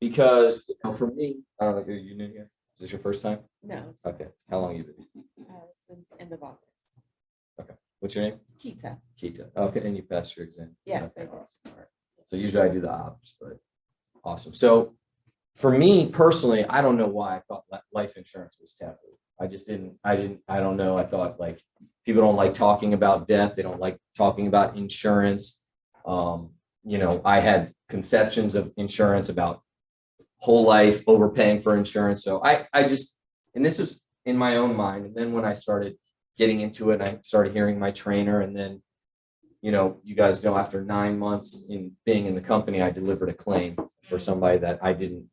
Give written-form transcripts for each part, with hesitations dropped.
because for me, are you new here? Is this your first time? No, Okay. How long have you been? since end of August. What's your name? Kita. Kita. Okay, and you passed your exam. Yes, Okay, I did. awesome. All right. So usually I do the ops, but awesome. So for me personally, I don't know why I thought life insurance was taboo. I just didn't. I don't know. I thought like people don't like talking about death. They don't like talking about insurance. I had conceptions of insurance about whole life, overpaying for insurance. So I just, and this was in my own mind. And then when I started getting into it, I started hearing my trainer. And then, you guys know, after 9 months in being in the company, I delivered a claim for somebody that I didn't,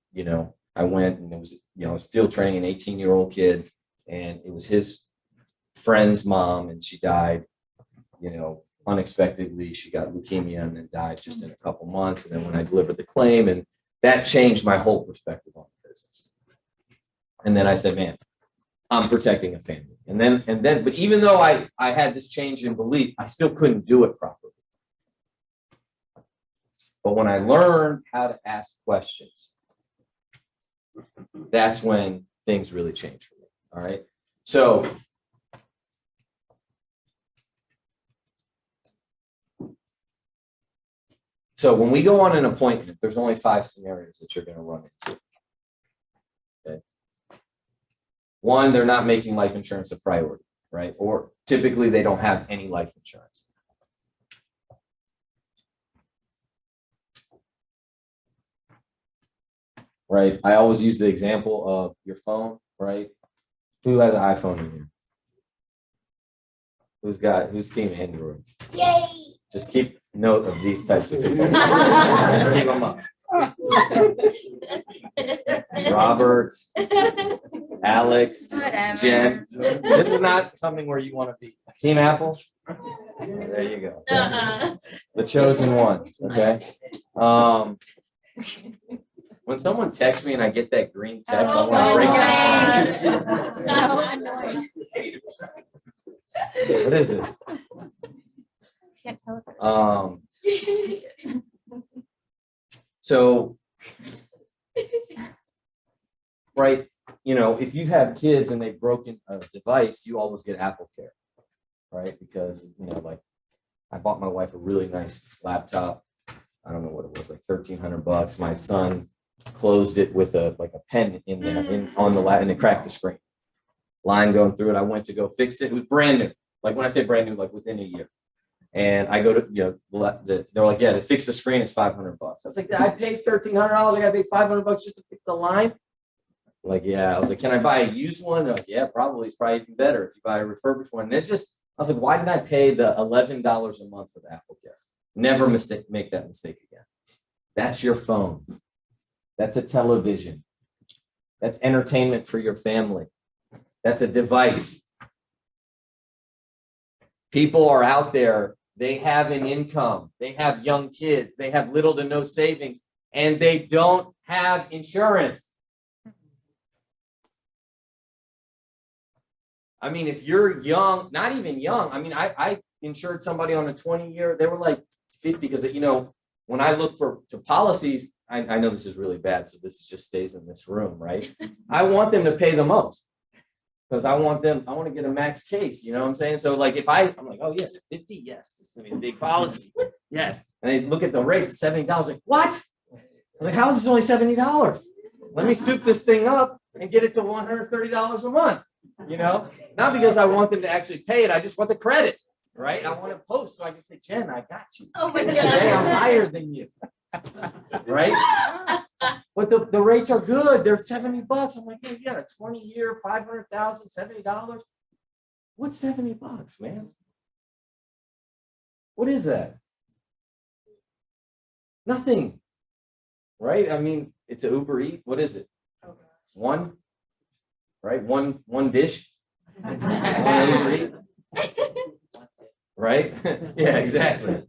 I went and it was, I was field training an 18-year-old kid, and it was his friend's mom, and she died, unexpectedly. She got leukemia and then died just in a couple months. And then when I delivered the claim, and that changed my whole perspective on the business. And then I said, man, I'm protecting a family. And then, but even though I had this change in belief, I still couldn't do it properly. But when I learned how to ask questions, that's when things really changed for me. All right. So when we go on an appointment, there's only 5 scenarios that you're going to run into. Okay. One, they're not making life insurance a priority, right? Or typically they don't have any life insurance. Right. I always use the example of your phone, right? Who has an iPhone in here? Who's team Android? Yay! Just keep note of these types of people. Just keep them up. Robert, Alex, Whatever. Jen. This is not something where you want to be. Team Apple. There you go. The chosen ones. Okay. When someone texts me and I get that green text, I want to break it. So annoying. What is this? Can't tell if So, right, if you have kids and they've broken a device, you always get Apple Care, right? Because, like I bought my wife a really nice laptop. I don't know what it was, like $1,300. My son closed it with a pen in there on the and it cracked the screen. Line going through it. I went to go fix it. It was brand new. Like when I say brand new, like within a year. And I go to, they're like, yeah, to fix the screen, it's $500. I was like, I paid $1,300. I got to pay $500 just to fix the line. Like, yeah. I was like, can I buy a used one? They're like, yeah, probably. It's probably even better if you buy a refurbished one. And I was like, why did I pay the $11 a month for the Apple Care? Never make that mistake again. That's your phone. That's a television. That's entertainment for your family. That's a device. People are out there. They have an income. They have young kids. They have little to no savings, and they don't have insurance. I mean, if you're young, not even young. I mean, I insured somebody on a 20-year. They were like 50 because, when I look to policies, I know this is really bad, so this just stays in this room, right? I want them to pay the most. Because I want to get a max case, you know what I'm saying? So like I'm like, oh yeah, 50, yes, this is gonna be a big policy. Yes. And they look at the rates, it's $70. Like, what? I was like, how is this only $70? Let me soup this thing up and get it to $130 a month. Not because I want them to actually pay it, I just want the credit, right? I want to post so I can say, Jen, I got you. Oh my God. Today I'm higher than you. Right? But the rates are good. They're $70. I'm like, hey, you got a 20-year, $500,000, $70. What's $70, man? What is that? Nothing. Right? I mean, it's an Uber Eats. What is it? One? Right? One dish? One Uber Eats? Right? Yeah, exactly.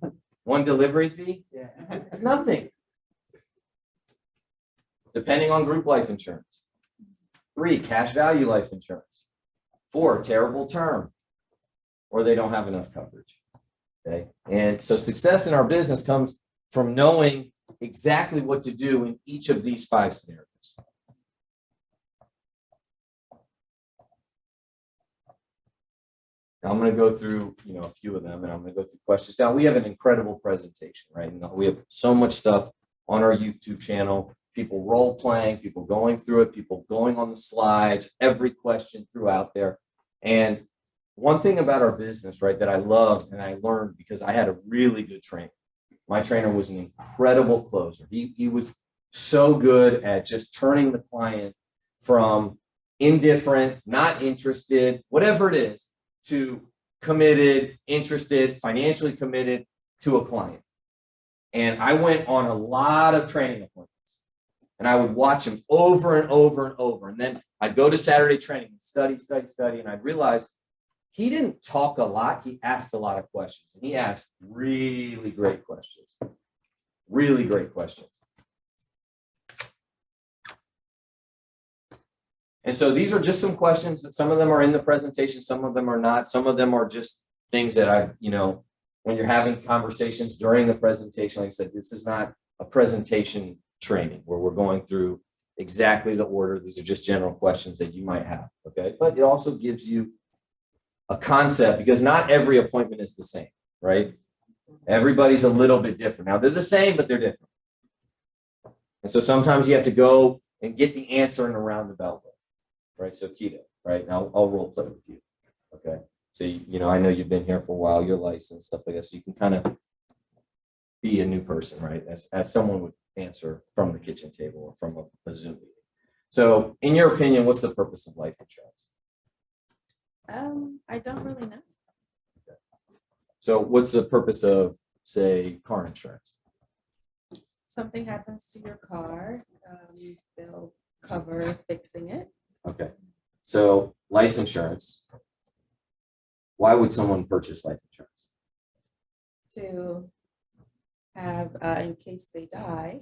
One delivery fee? Yeah. It's nothing. Depending on group life insurance. 3, cash value life insurance. 4, terrible term, or they don't have enough coverage. Okay. And so success in our business comes from knowing exactly what to do in each of these 5 scenarios. Now I'm going to go through, a few of them, and I'm going to go through questions. Now we have an incredible presentation, right? And we have so much stuff on our YouTube channel. People role playing, people going through it, people going on the slides, every question throughout there. And one thing about our business, right, that I love and I learned because I had a really good trainer. My trainer was an incredible closer. He was so good at just turning the client from indifferent, not interested, whatever it is, to committed, interested, financially committed to a client. And I went on a lot of training appointments and I would watch him over and over and over. And then I'd go to Saturday training and study. And I'd realize he didn't talk a lot. He asked a lot of questions, and he asked really great questions, really great questions. And so these are just some questions. Some of them are in the presentation. Some of them are not. Some of them are just things that I, when you're having conversations during the presentation, like I said, this is not a presentation training where we're going through exactly the order. These are just general questions that you might have. Okay. But it also gives you a concept because not every appointment is the same, right? Everybody's a little bit different. Now they're the same, but they're different. And so sometimes you have to go and get the answer in a roundabout way. Right, so Keita, right now I'll role play with you. Okay, so I know you've been here for a while, you're licensed, stuff like that, so you can kind of be a new person, right? As someone would answer from the kitchen table or from a Zoom meeting. So, in your opinion, what's the purpose of life insurance? I don't really know. Okay. So, what's the purpose of, say, car insurance? Something happens to your car, they'll cover fixing it. Okay, so life insurance. Why would someone purchase life insurance? To have, in case they die,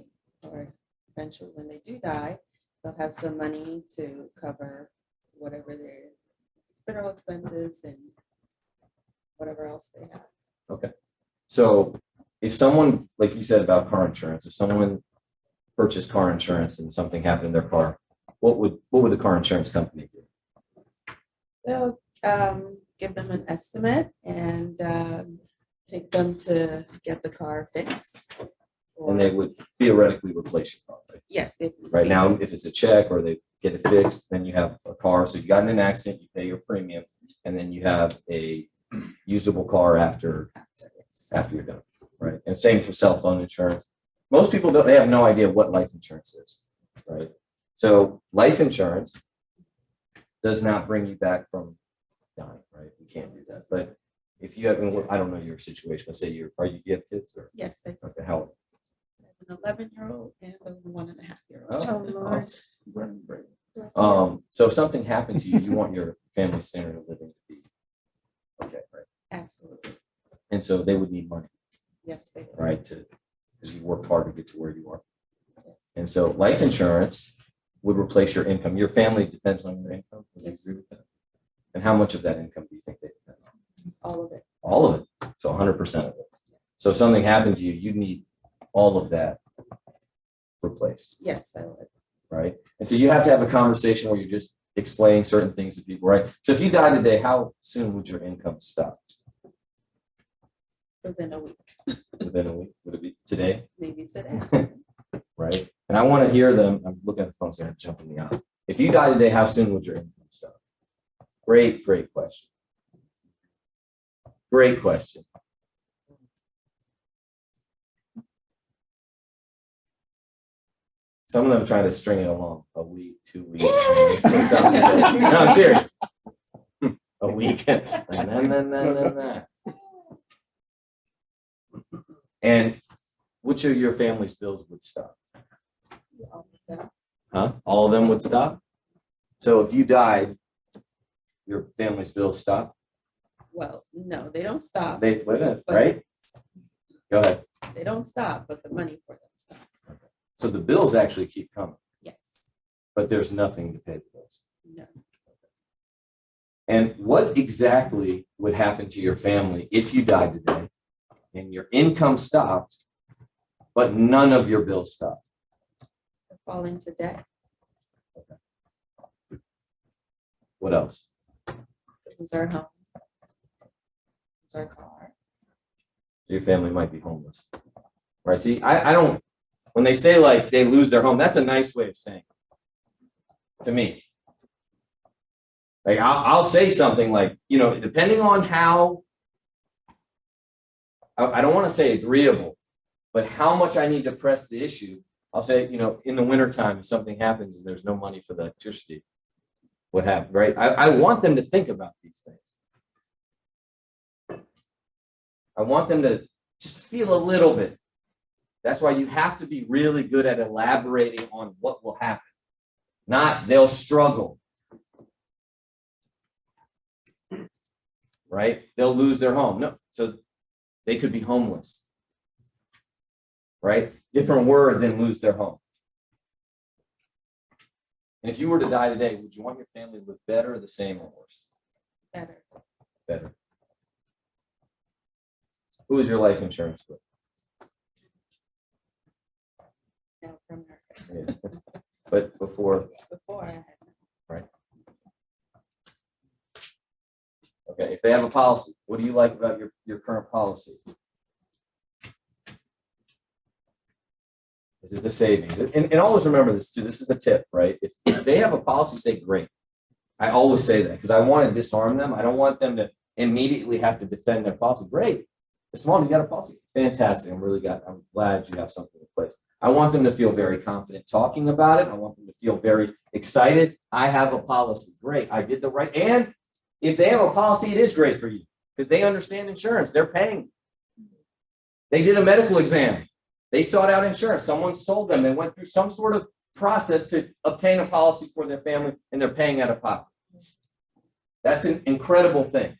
or eventually when they do die, they'll have some money to cover whatever their funeral expenses and whatever else they have. Okay, so if someone, like you said about car insurance, if someone purchased car insurance and something happened in their car, what would the car insurance company do? They'll give them an estimate and take them to get the car fixed. And they would theoretically replace your car, right? Yes. Right now, if it's a check or they get it fixed, then you have a car. So you got in an accident, you pay your premium, and then you have a usable car after you're done, right? And same for cell phone insurance. Most people they have no idea what life insurance is, right? So life insurance does not bring you back from dying, right? You can't do that. But if you have, I don't know your situation. Let's say you have kids or Yes. I okay, how old? have an 11-year-old and a 1.5-year-old. Oh, Lord. Great. So if something happened to you, you want your family standard of living to be okay, right? Absolutely. And so they would need money, Yes, they will. right? Because you worked hard to get to where you are. Yes. And so life insurance would replace your income. Your family depends on your income. Would you Yes. agree with that? And how much of that income do you think they depend on? All of it. All of it. So 100% of it. So if something happened to you, you'd need all of that replaced, Yes, I would. right? And so you have to have a conversation where you're just explaining certain things to people, right? So if you died today, how soon would your income stop? Within a week, Within a week? Would it be today? maybe today. Right? And I want to hear them. I'm looking at the phone, so I'm jumping the aisle. If you die today, how soon would your income stop? Great question. Great question. Some of them try to string it along a week, 2 weeks. No, I'm serious. A week. And which of your family's bills would stop? All of them. Huh? All of them would stop? So if you died, your family's bills stop? Well, no, they don't stop. Wait a minute, right? Go ahead. They don't stop, but the money for them stops. So the bills actually keep coming, Yes. but there's nothing to pay the bills. No. And what exactly would happen to your family if you died today and your income stopped, but none of your bills stop. Fall into debt, What else? lose our home, lose our car. So your family might be homeless. Right? See, I don't, when they say like they lose their home, that's a nice way of saying it to me. Like I'll say something like, you know, depending on how, I don't want to say agreeable, but how much I need to press the issue, I'll say, you know, in the wintertime, if something happens and there's no money for the electricity, what happened, right? I want them to think about these things. I want them to just feel a little bit. That's why you have to be really good at elaborating on what will happen. Not they'll struggle. Right? They'll lose their home. No, so they could be homeless. Right? Different word than lose their home. And if you were to die today, would you want your family to live better or the same or worse? Better. Better. Who is your life insurance with? No, from her. Yeah. But before, Before I had. right? Okay, if they have a policy, what do you like about your current policy? Is it the savings? And always remember this too. This is a tip, right? If they have a policy, say great. I always say that because I want to disarm them. I don't want them to immediately have to defend their policy. Great. It's small, you got a policy. Fantastic. I'm glad you have something in place. I want them to feel very confident talking about it. I want them to feel very excited. I have a policy. Great. I did the right. And if they have a policy, it is great for you because they understand insurance. They're paying. They did a medical exam. They sought out insurance. Someone sold them. They went through some sort of process to obtain a policy for their family, and they're paying out of pocket. That's an incredible thing.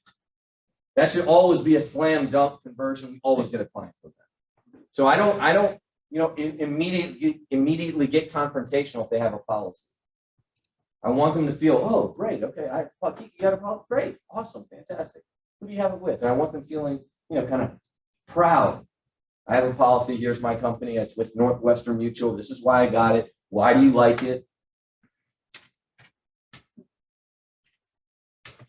That should always be a slam dunk conversion. We always get a client for that. So I don't, you know, immediately get confrontational if they have a policy. I want them to feel, oh, great, okay, you got a policy, great, awesome, fantastic. Who do you have it with? And I want them feeling, you know, kind of proud. I have a policy. Here's my company. It's with Northwestern Mutual. This is why I got it. Why do you like it?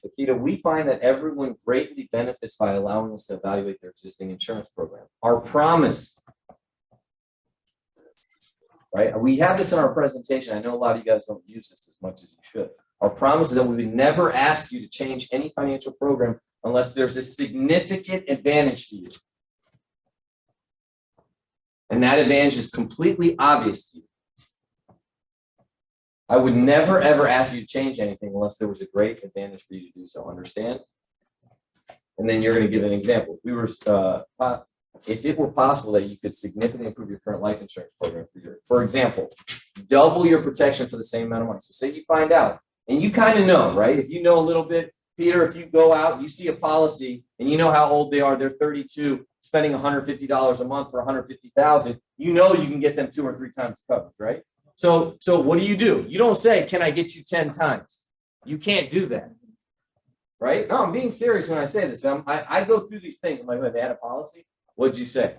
Akita, we find that everyone greatly benefits by allowing us to evaluate their existing insurance program. Our promise, right? We have this in our presentation. I know a lot of you guys don't use this as much as you should. Our promise is that we would never ask you to change any financial program unless there's a significant advantage to you. And that advantage is completely obvious to you. I would never, ever ask you to change anything unless there was a great advantage for you to do so. Understand? And then you're going to give an example. If it were possible that you could significantly improve your current life insurance program for example, double your protection for the same amount of money. So say you find out, and you kind of know, right? If you know a little bit, Peter, if you go out, you see a policy, and you know how old they are, they're 32, spending $150 a month for $150,000, you know you can get them 2 or 3 times coverage, right? So what do? You don't say, can I get you 10 times? You can't do that, right? No, I'm being serious when I say this. I go through these things. I'm like, they had a policy? What'd you say?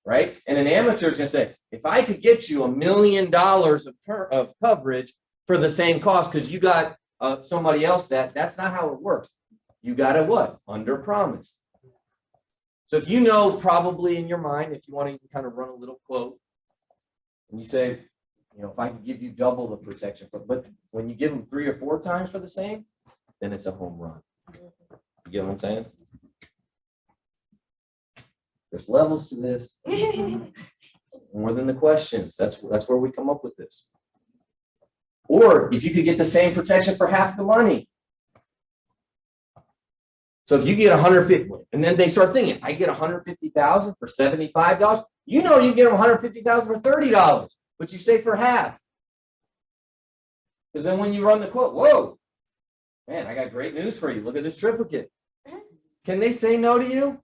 Right? And an amateur is going to say, if I could get you $1 million of coverage for the same cost because you got somebody else that's not how it works. You got to what? Under promise. So if you know probably in your mind, if you want to kind of run a little quote, and you say, you know, if I could give you double the protection, but when you give them 3 or 4 times for the same, then it's a home run. You get what I'm saying? There's levels to this. More than the questions. That's where we come up with this. Or if you could get the same protection for half the money. So if you get 150, and then they start thinking, I get 150,000 for $75. You know you get them 150,000 for $30, but you say for half. Because then when you run the quote, whoa, man, I got great news for you. Look at this triplicate. Can they say no to you?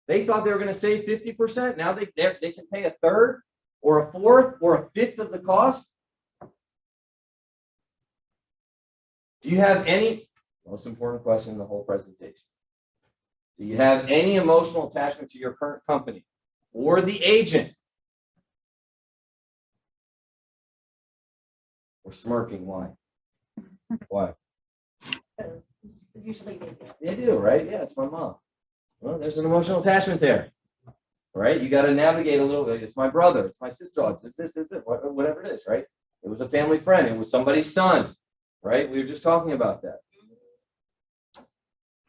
They thought they were going to save 50%. Now they can pay a third or a fourth or a fifth of the cost. Do you have any, most important question in the whole presentation, do you have any emotional attachment to your current company? or the agent. We're smirking, why? Why? Because usually they do. They do, right? Yeah, it's my mom. Well, there's an emotional attachment there, right? You got to navigate a little bit. It's my brother, it's my sister, it's this, whatever it is, right? It was a family friend, it was somebody's son, right? We were just talking about that.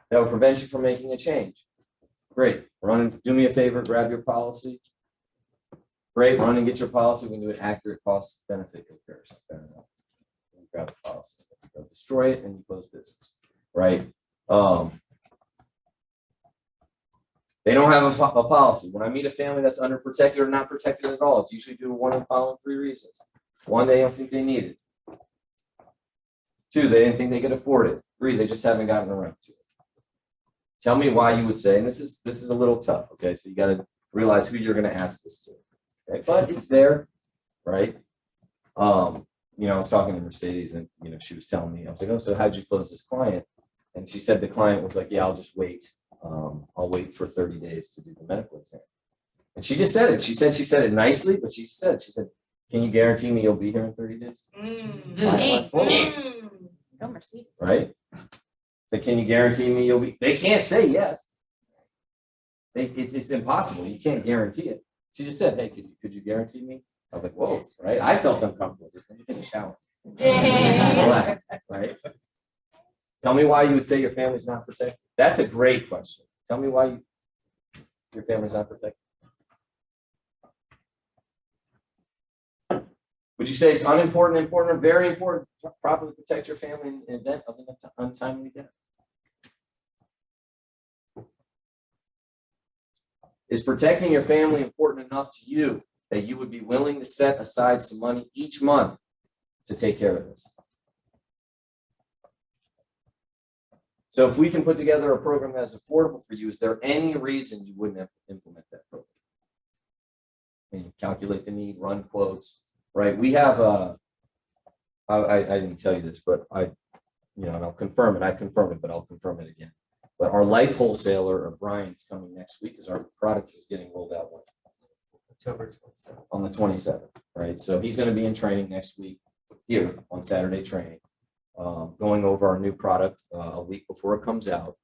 That will prevent you from making a change. Great. Run and do me a favor, grab your policy. Great, run and get your policy. We can do an accurate cost benefit comparison. Fair enough. Grab the policy, go destroy it, and you close business, right? They don't have a policy. When I meet a family that's underprotected or not protected at all, it's usually due to one of the following 3 reasons. 1, they don't think they need it. 2, they didn't think they could afford it. 3, they just haven't gotten around to it. Tell me why you would say, and this is a little tough, okay? So you got to realize who you're going to ask this to, okay? But it's there, right? You know, I was talking to Mercedes, and you know, she was telling me, I was like, oh, so how'd you close this client? And she said the client was like, yeah, I'll just wait. I'll wait for 30 days to do the medical exam. And she just said it. She said it nicely, but she said, can you guarantee me you'll be here in 30 days? Go Mercedes. Right? So can you guarantee me you'll be? They can't say yes. It's impossible. You can't guarantee it. She just said, hey, could you guarantee me? I was like, whoa, right? I felt uncomfortable. Let me take a shower. Relax, right? Tell me why you would say your family's not protected. That's a great question. Tell me why your family's not protected. Would you say it's unimportant, important, or very important to properly protect your family in the event of an untimely death? Is protecting your family important enough to you that you would be willing to set aside some money each month to take care of this? So if we can put together a program that is affordable for you, is there any reason you wouldn't implement that program? And you calculate the need, run quotes, right? We have I didn't tell you this, but and I'll confirm it. I confirmed it, but I'll confirm it again. But our life wholesaler of Brian's coming next week, as our product is getting rolled out October 27th. on the 27th, right? So he's going to be in training next week here on Saturday training, going over our new product a week before it comes out.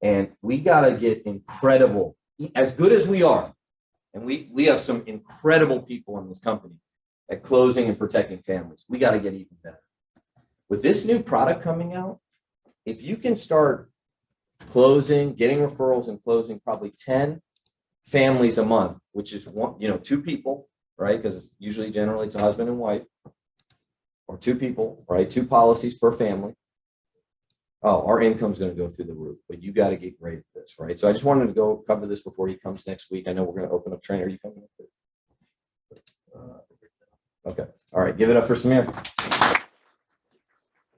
And we got to get incredible, as good as we are. And we have some incredible people in this company at closing and protecting families. We got to get even better. With this new product coming out, if you can start closing, getting referrals and closing probably 10 families a month, which is 2 people, right? Because usually generally it's a husband and wife, or 2 people, right? 2 policies per family. Oh, our income's going to go through the roof, but you got to get great at this, right? So I just wanted to go cover this before he comes next week. I know we're going to open up training. Are you coming up? Okay. All right. Give it up for Samir.